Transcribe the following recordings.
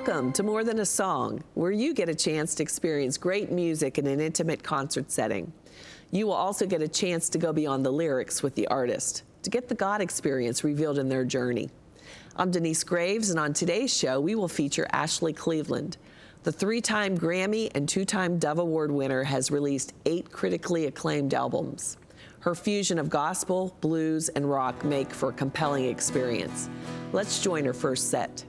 Welcome to More Than a Song, where you get a chance to experience great music in an intimate concert setting. You will also get a chance to go beyond the lyrics with the artist, to get the God experience revealed in their journey. I'm Denise Graves, and on today's show, we will feature Ashley Cleveland. The 3-time Grammy and 2-time Dove Award winner has released 8 critically acclaimed albums. Her fusion of gospel, blues, and rock make for a compelling experience. Let's join her first set.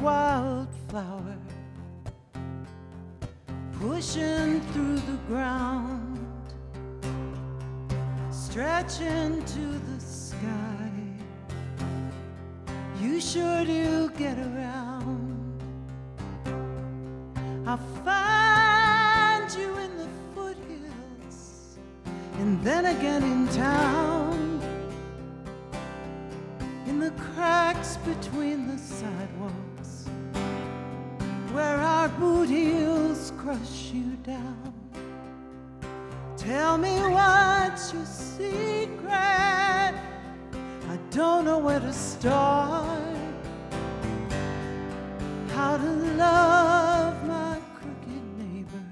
Wildflower pushing through the ground, stretching to the sky. You sure do get around. I'll find you in the foothills and then again in town, in the cracks cracks between the sidewalks where our boot heels crush you down. Tell me what's your secret? I don't know where to start. How to love my crooked neighbor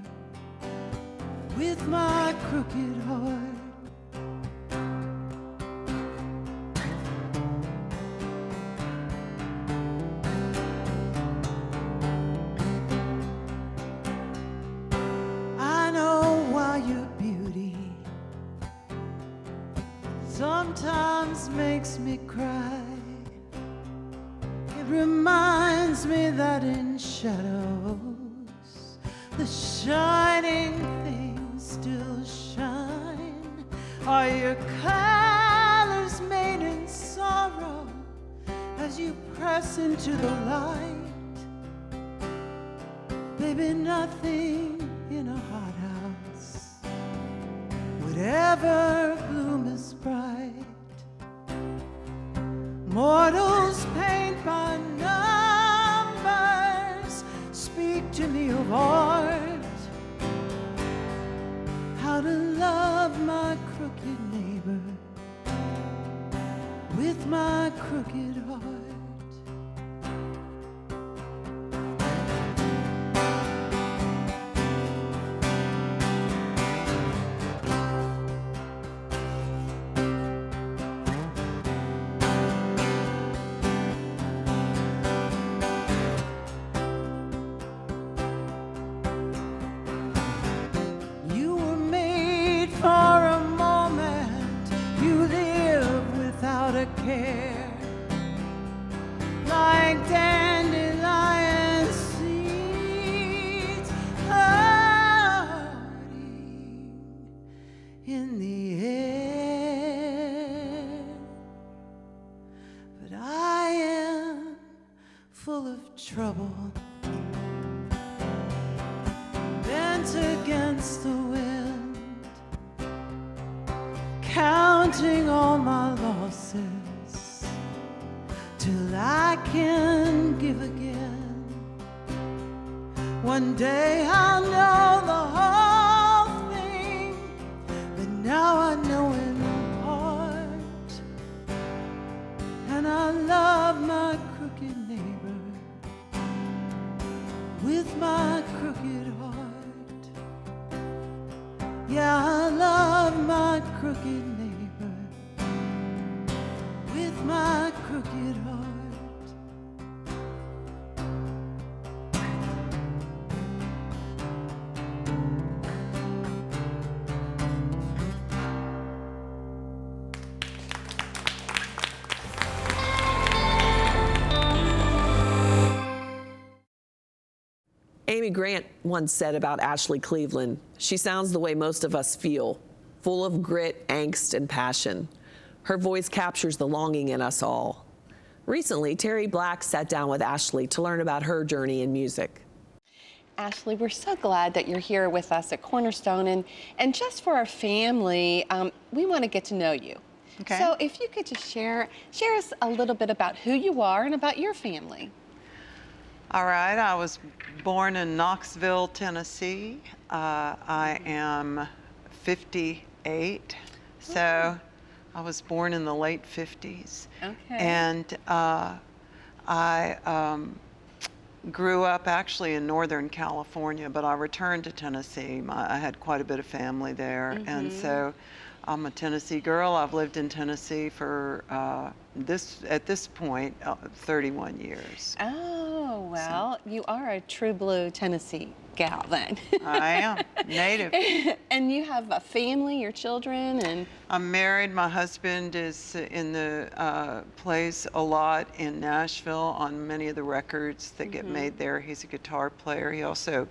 with my crooked heart. I know why your beauty sometimes makes me cry. It reminds me that in shadows the shining things still shine. Are your colors made in sorrow as you press into the light? Baby, nothing in a hothouse would ever bloom as bright. Mortals paint by numbers, speak to me of art. How to love my crooked neighbor with my crooked heart. Care, like dandelion seeds floating in the air. But I am full of trouble, bent against the wind, counting all my losses till I can give again. One day I'll know the whole thing, but now I know in part. And I love my crooked neighbor with my crooked heart. Yeah, I love my crooked neighbor with my crooked heart. Amy Grant once said about Ashley Cleveland, "She sounds the way most of us feel, full of grit, angst, and passion. Her voice captures the longing in us all." Recently, Terry Black sat down with Ashley to learn about her journey in music. Ashley, we're so glad that you're here with us at Cornerstone, and just for our family, we want to get to know you. Okay. So if you could just share us a little bit about who you are and about your family. All right, I was born in Knoxville, Tennessee. I am 58, so I was born in the late 50s. Okay. And I grew up actually in Northern California, but I returned to Tennessee. I had quite a bit of family there, and so I'm a Tennessee girl. I've lived in Tennessee for at this point 31 years. Oh, well, you are a true blue Tennessee gal then. I am native. And you have a family, your children, and I'm married. My husband is in the plays a lot in Nashville on many of the records that get made there. He's a guitar player. He also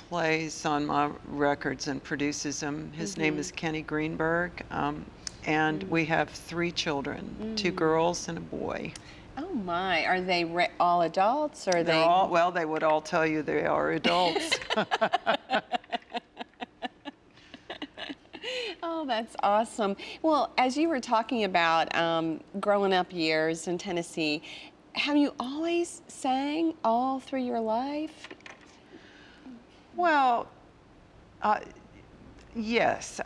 plays on my records and produces them. His name is Kenny Greenberg, and we have 3 children, 2 girls and a boy. oh my, are they all adults, or are They're they? all, well, they would all tell you they are adults. Oh, that's awesome. Well, as you were talking about growing up years in Tennessee, have you always sang all through your life? Well, yes.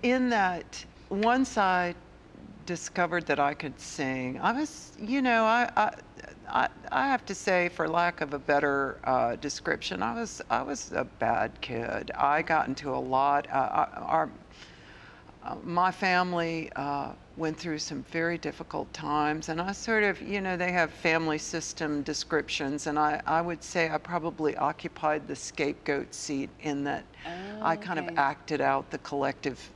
In that, once I discovered that I could sing, I was, you know, I have to say, for lack of a better description, I was a bad kid. I got into a lot. My family went through some very difficult times, and I sort of, you know, they have family system descriptions, and I would say I probably occupied the scapegoat seat in that I kind of acted out the collective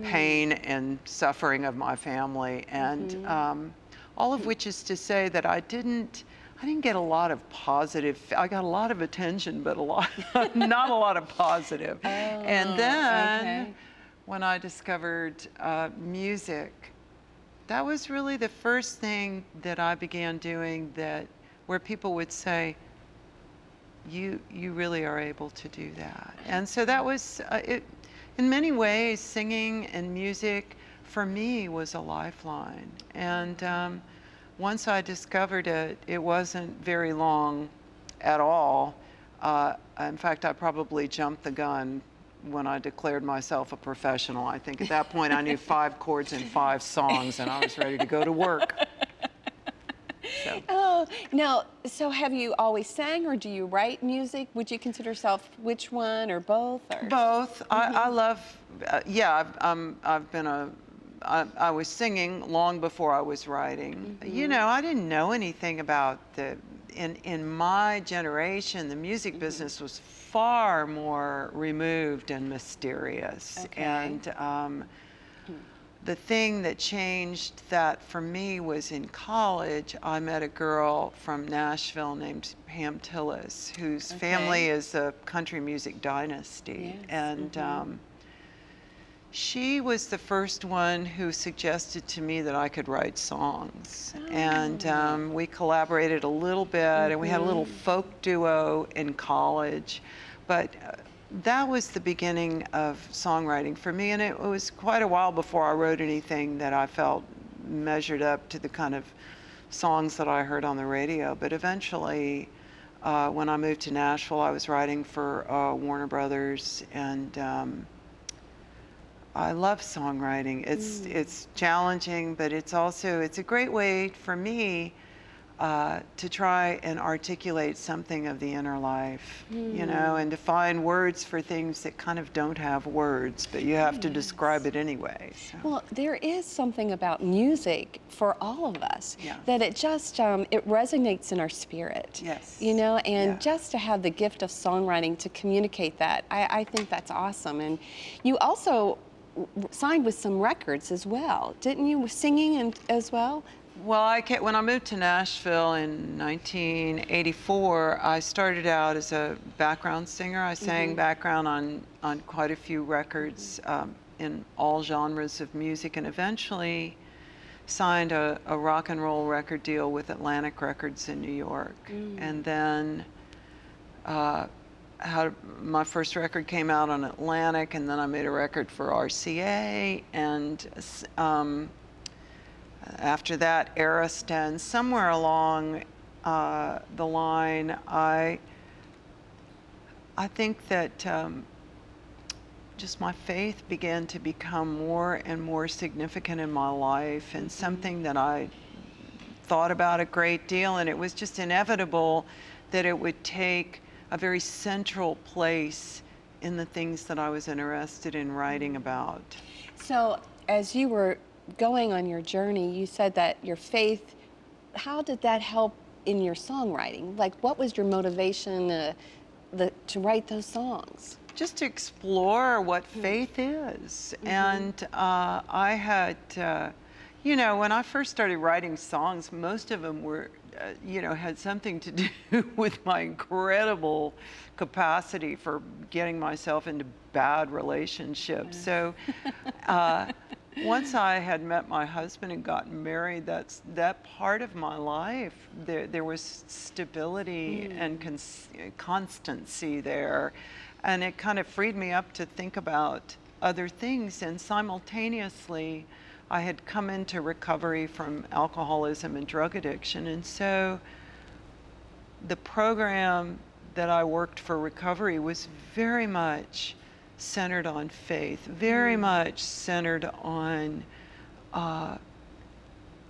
pain and suffering of my family, and all of which is to say that I didn't get a lot of positive. I got a lot of attention, but not a lot of positive. And then when I discovered music, that was really the first thing that I began doing where people would say, you really are able to do that. And so that was, in many ways, singing and music for me was a lifeline. And once I discovered it, it wasn't very long at all. In fact, I probably jumped the gun when I declared myself a professional. I think at that point I knew 5 chords and 5 songs, and I was ready to go to work. So. Oh, now, so have you always sang, or do you write music? Would you consider yourself which one, or both? Or? Both. I love, yeah, I've been I was singing long before I was writing. You know, I didn't know anything about in my generation, the music business was far more removed and mysterious. And the thing that changed that for me was in college, I met a girl from Nashville named Pam Tillis, whose family is a country music dynasty. And she was the first one who suggested to me that I could write songs. And we collaborated a little bit, and we had a little folk duo in college. But that was the beginning of songwriting for me, and it was quite a while before I wrote anything that I felt measured up to the kind of songs that I heard on the radio. But eventually, when I moved to Nashville, I was writing for Warner Brothers, and I love songwriting. It's challenging, but it's a great way for me to try and articulate something of the inner life, you know, and to find words for things that kind of don't have words, but you have to describe it anyway. So. Well, there is something about music for all of us that it just, it resonates in our spirit. Yes. You know, and just to have the gift of songwriting to communicate that, I think that's awesome. And you also signed with some records as well, didn't you? Singing as well? Well, when I moved to Nashville in 1984, I started out as a background singer. I sang background on quite a few records in all genres of music, and eventually signed a rock and roll record deal with Atlantic Records in New York. And then my first record came out on Atlantic, and then I made a record for RCA, and after that, Ariston. Somewhere along the line, I think that just my faith began to become more and more significant in my life, and something that I thought about a great deal, and it was just inevitable that it would take a very central place in the things that I was interested in writing about. So as you were going on your journey, you said that your faith, how did that help in your songwriting? Like, what was your motivation to write those songs? Just to explore what faith is. And I had, you know, when I first started writing songs, most of them were, you know, had something to do with my incredible capacity for getting myself into bad relationships. So once I had met my husband and gotten married, that part of my life, there was stability and constancy there. And it kind of freed me up to think about other things. And simultaneously, I had come into recovery from alcoholism and drug addiction. And so the program that I worked for recovery was very much centered on faith, very much centered on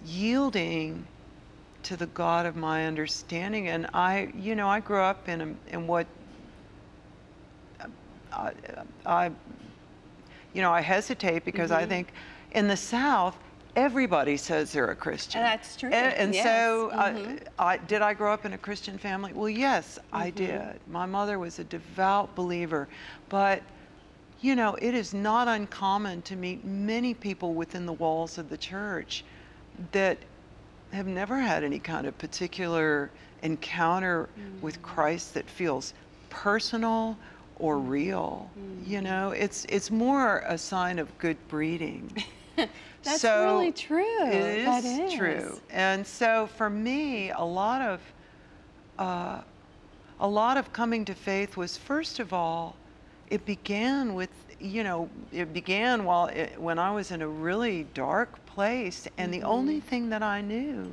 yielding to the God of my understanding. And I grew up in what I hesitate because I think in the South, everybody says they're a Christian. And that's true. And yes. so, did I grow up in a Christian family? Well, yes, I did. My mother was a devout believer, but it is not uncommon to meet many people within the walls of the church that have never had any kind of particular encounter with Christ that feels personal or real. It's more a sign of good breeding. That's really true. It is true. And so for me, a lot of coming to faith was, first of all, it began with, when I was in a really dark place, and the only thing that I knew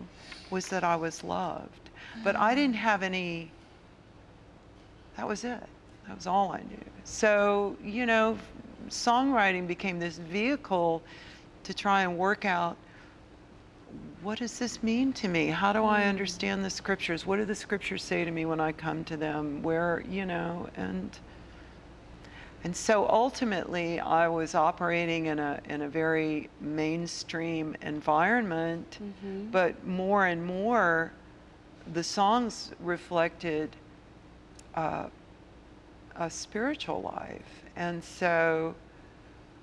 was that I was loved. But I didn't have any, that was it. That was all I knew. So, songwriting became this vehicle to try and work out, what does this mean to me? How do I understand the scriptures? What do the scriptures say to me when I come to them? Where, and so ultimately I was operating in a very mainstream environment, but more and more the songs reflected a spiritual life. And so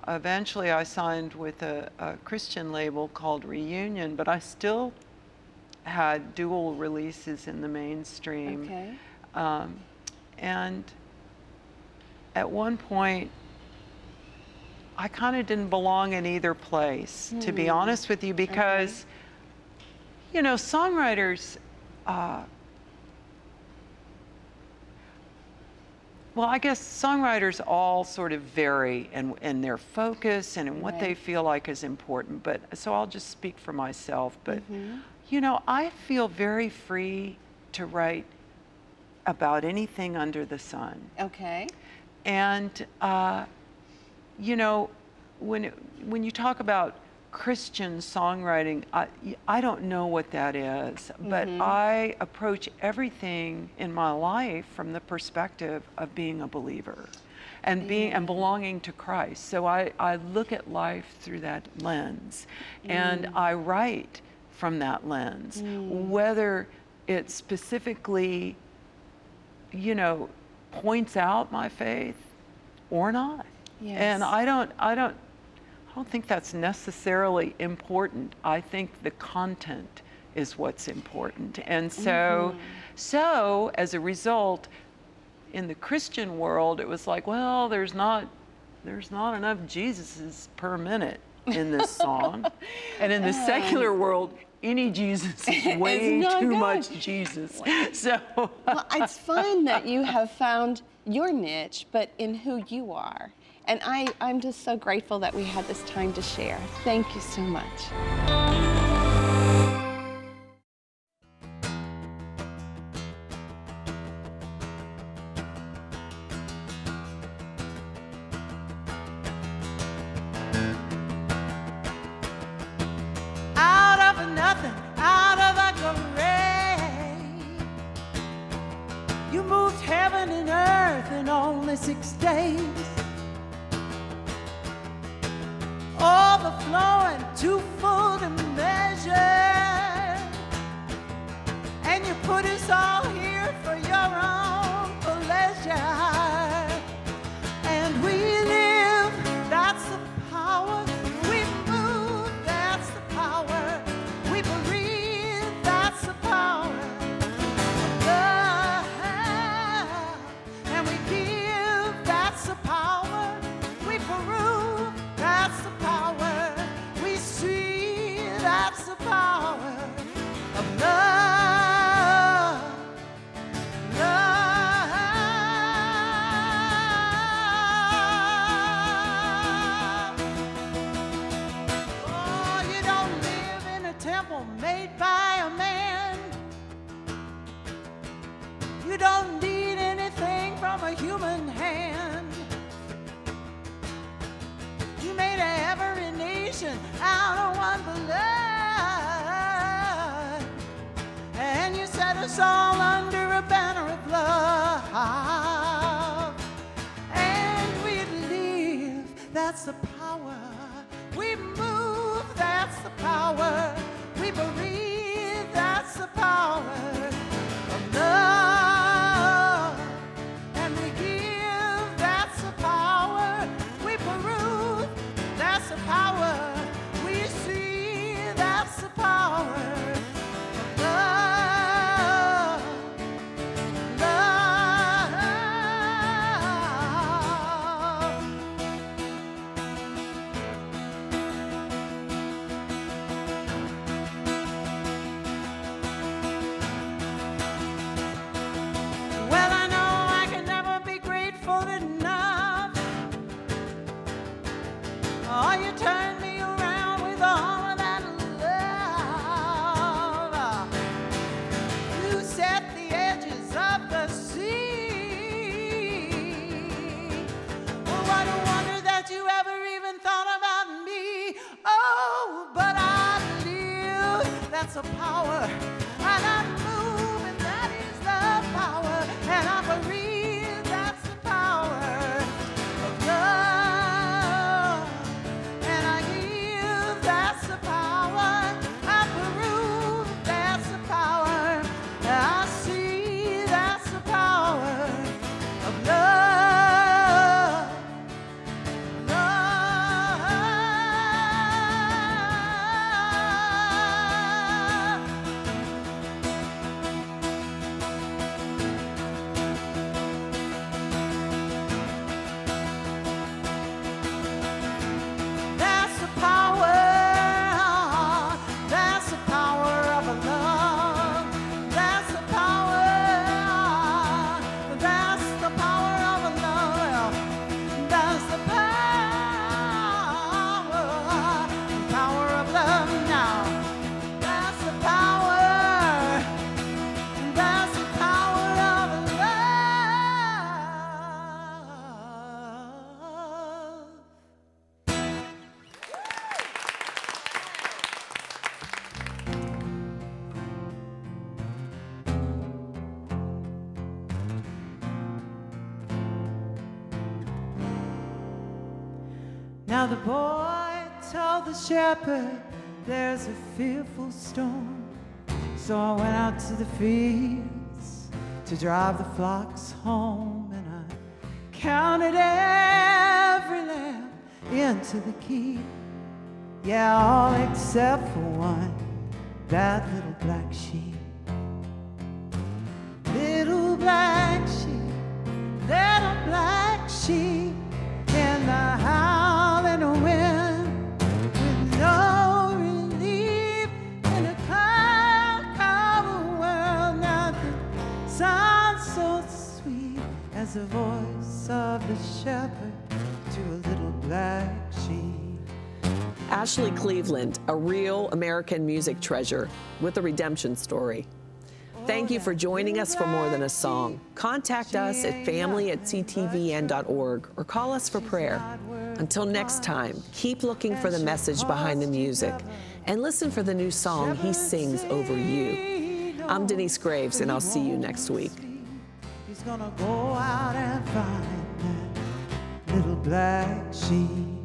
eventually I signed with a Christian label called Reunion, but I still had dual releases in the mainstream. Okay. And at one point, I kind of didn't belong in either place, to be honest with you, because, songwriters, well, I guess songwriters all sort of vary in their focus and in what they feel like is important. But so I'll just speak for myself. But, I feel very free to write about anything under the sun. Okay. And, when you talk about Christian songwriting, I don't know what that is, but I approach everything in my life from the perspective of being a believer and and belonging to Christ. So I look at life through that lens, and I write from that lens, whether it specifically, points out my faith or not. Yes. And I don't think that's necessarily important. I think the content is what's important. And so, so as a result, in the Christian world, it was like, well, there's not enough Jesuses per minute in this song. And in the secular world, any Jesus is way too much Jesus. So well, it's fun that you have found your niche, but in who you are. And I'm just so grateful that we had this time to share. Thank you so much. Out of nothing, out of a grave, you moved heaven and earth in only 6 days. Overflowing, too full to measure, and you put us all here for your own pleasure. And we live, that's the power. We move, that's the power. We breathe, that's the power of love. And we give, that's the power. We prove, that's the power. We see, that's the power of love. Love. nation out of one blood. And you set us all under a banner of love. And we live, that's the power. We move, that's the power. We breathe, that's the power of love. And we give, that's the power. We prove, that's the power. We see, that's the power of love. Love. Well, I know I can never be grateful enough. Oh, you turned me around with all of that love. You set the edges of the sea. Oh, what a wonder that you ever even thought about me. Oh, but I live, that's a power. And I move, and that is the power. And I breathe, that's the power of love. And I give, that's the power. I prove, that's the power. I see, that's the power of love. Love. That's the power. That's the power of a love. That's the power. That's the power of a love. That's the power of love now. That's the power. That's the power of love. Now the boy told the shepherd, there's a fearful storm. So I went out to the fields to drive the flocks home, and I counted every lamb into the keep. Yeah, all except for one, that little black sheep. Little black sheep, little black sheep, in the howling wind, with no relief in a cold, cold world. Now the sounds so sweet as the voice of the shepherd to a little black sheep. Ashley Cleveland, a real American music treasure with a redemption story. Thank you for joining us for More Than a Song. Contact us at family@ctvn.org or call us for prayer. Until next time, keep looking for the message behind the music and listen for the new song He sings over you. I'm Denise Graves, and I'll see you next week. He's gonna go out and find that little black sheep.